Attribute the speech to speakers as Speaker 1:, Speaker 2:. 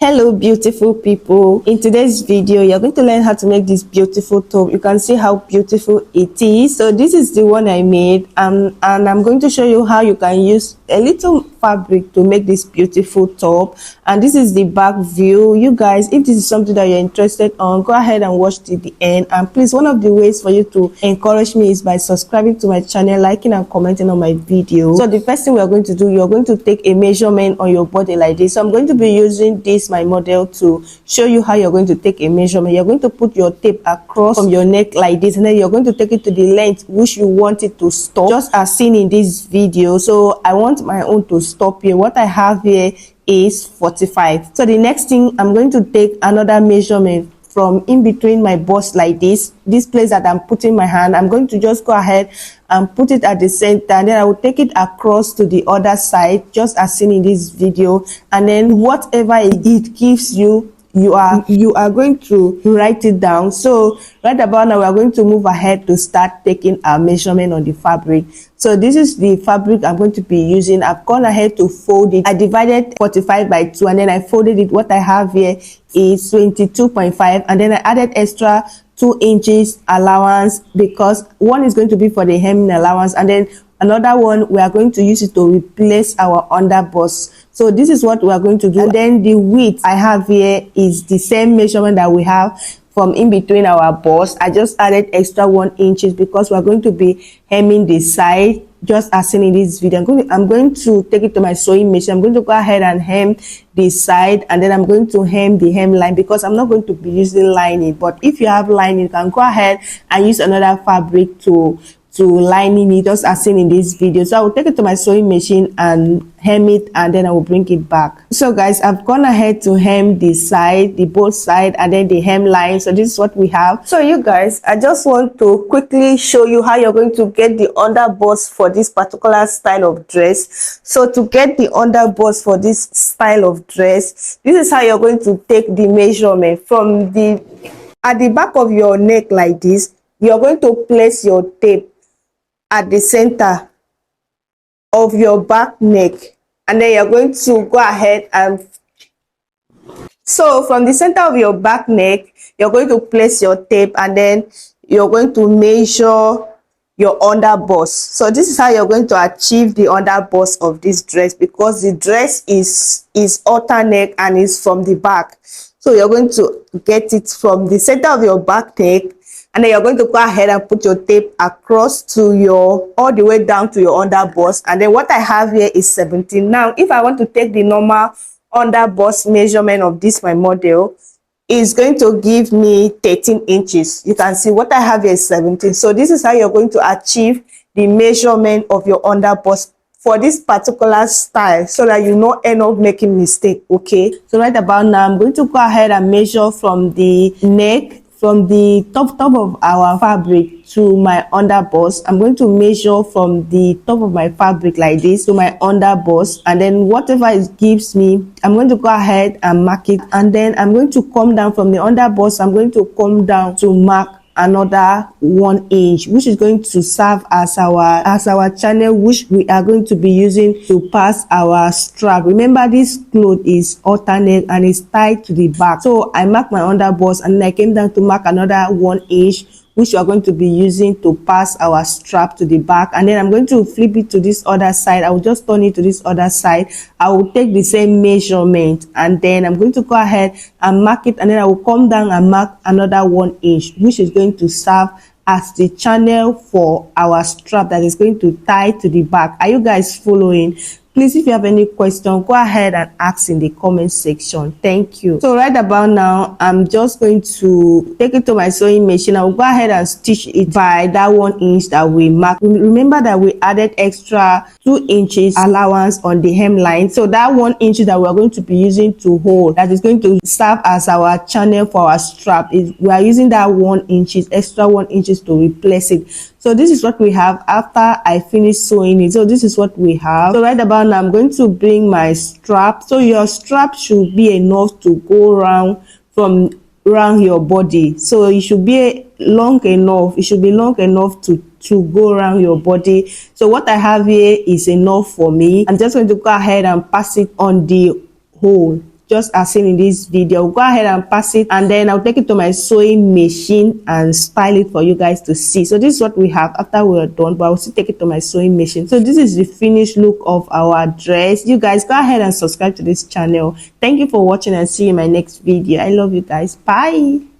Speaker 1: Hello beautiful people. In today's video you're going to learn how to make this beautiful top. You can see how beautiful it is. So this is the one I made, and I'm going to show you how you can use a little fabric to make this beautiful top. And this is the back view. You guys, if this is something that you're interested on, go ahead and watch till the end. And please, one of the ways for you to encourage me is by subscribing to my channel, liking and commenting on my video. So the first thing we're going to do, you're going to take a measurement on your body like this. So I'm going to be using this my model to show you how you're going to take a measurement. You're going to put your tape across from your neck like this, and then you're going to take it to the length which you want it to stop, just as seen in this video. So I want my own to stop here. What I have here is 45. So the next thing, I'm going to take another measurement from in between my bust like this place that I'm putting my hand. I'm going to just go ahead and put it at the center, and then I will take it across to the other side, just as seen in this video. And then whatever it gives you, you are going to write it down. So right about now we are going to move ahead to start taking our measurement on the fabric. So this is the fabric I'm going to be using. I've gone ahead to fold it. I divided 45 by 2, and then I folded it. What I have here is 22.5, and then I added extra 2 inches allowance, because one is going to be for the hemming allowance, and then another one we are going to use it to replace our underbust. So this is what we are going to do. And then the width I have here is the same measurement that we have from in between our bust. I just added extra 1 inches because we're going to be hemming the side, just as seen in this video. I'm going to take it to my sewing machine. I'm going to go ahead and hem the side, and then I'm going to hem the hemline, because I'm not going to be using lining. But if you have lining, you can go ahead and use another fabric to lining it, just as seen in this video. So I will take it to my sewing machine and hem it, and then I will bring it back. So guys, I've gone ahead to hem the side, the both side, and then the hemline. So this is what we have. So you guys, I just want to quickly show you how you're going to get the underbust for this particular style of dress. So to get the underbust for this style of dress, this is how you're going to take the measurement from at the back of your neck like this. You're going to place your tape at the center of your back neck, and then you're going to go ahead and so from the center of your back neck, you're going to place your tape, and then you're going to measure your underbust. So this is how you're going to achieve the underbust of this dress, because the dress is halter neck and is from the back. So you're going to get it from the center of your back neck, and then you're going to go ahead and put your tape across to all the way down to your underbust. And then what I have here is 17. Now if I want to take the normal underbust measurement of this my model, is going to give me 13 inches. You can see what I have here is 17. So this is how you're going to achieve the measurement of your underbust for this particular style, so that you not end up making mistake. Okay, so right about now I'm going to go ahead and measure from the neck, from the top of our fabric to my underbust. I'm going to measure from the top of my fabric like this to my underbust, and then whatever it gives me, I'm going to go ahead and mark it. And then I'm going to come down from the underbust. I'm going to come down to mark another 1 inch, which is going to serve as our channel, which we are going to be using to pass our strap. Remember, this cloth is alternate and is tied to the back. So I mark my underbust, and then I came down to mark another 1 inch, which we are going to be using to pass our strap to the back. And then I'm going to flip it to this other side. I will just turn it to this other side. I will take the same measurement, and then I'm going to go ahead and mark it, and then I will come down and mark another 1 inch, which is going to serve as the channel for our strap that is going to tie to the back. Are you guys following? Please, if you have any question, go ahead and ask in the comment section. Thank you. So right about now, I'm just going to take it to my sewing machine. I will go ahead and stitch it by that 1 inch that we marked. Remember that we added extra 2 inches allowance on the hemline. So that 1 inch that we're going to be using to hold, that is going to serve as our channel for our strap, we are using that 1 inch, extra 1 inches to replace it. So this is what we have after I finish sewing it. So this is what we have. So right about now, I'm going to bring my strap. So your strap should be enough to go around your body. So it should be long enough. It should be long enough to go around your body. So what I have here is enough for me. I'm just going to go ahead and pass it on the hole, just as seen in this video. I'll go ahead and pass it, and then I'll take it to my sewing machine and style it for you guys to see. So this is what we have after we're done, but I'll still take it to my sewing machine. So this is the finished look of our dress. You guys go ahead and subscribe to this channel. Thank you for watching, and see you in my next video. I love you guys. Bye.